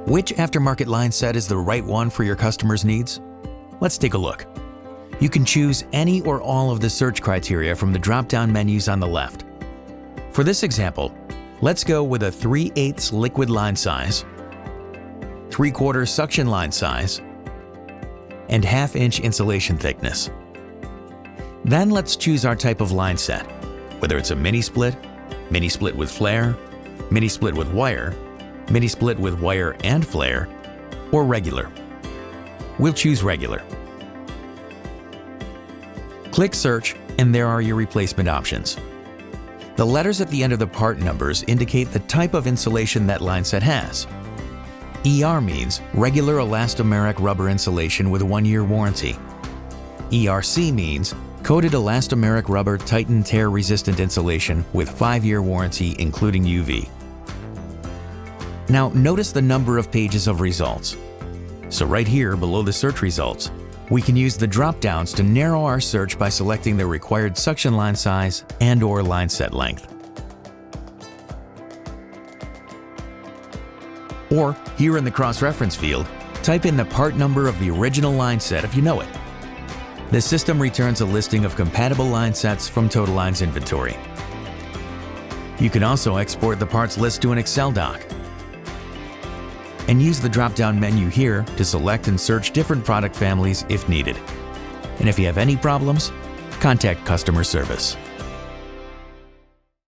Which aftermarket line set is the right one for your customer's needs? Let's take a look. You can choose any or all of the search criteria from the drop-down menus on the left. For this example, let's go with a 3/8 liquid line size, 3/4 suction line size, and 1/2-inch insulation thickness. Then let's choose our type of line set, whether it's a mini split with flare, mini split with wire, mini split with wire and flare, or regular. We'll choose regular. Click Search, and there are your replacement options. The letters at the end of the part numbers indicate the type of insulation that line set has. ER means regular elastomeric rubber insulation with a 1-year warranty. ERC means coated elastomeric rubber Titan tear-resistant insulation with 5-year warranty including UV. Now notice the number of pages of results. So right here below the search results, we can use the drop-downs to narrow our search by selecting the required suction line size and/or line set length. Or here in the cross-reference field, type in the part number of the original line set if you know it. The system returns a listing of compatible line sets from Totaline's inventory. You can also export the parts list to an Excel doc and use the drop-down menu here to select and search different product families if needed. And if you have any problems, contact customer service.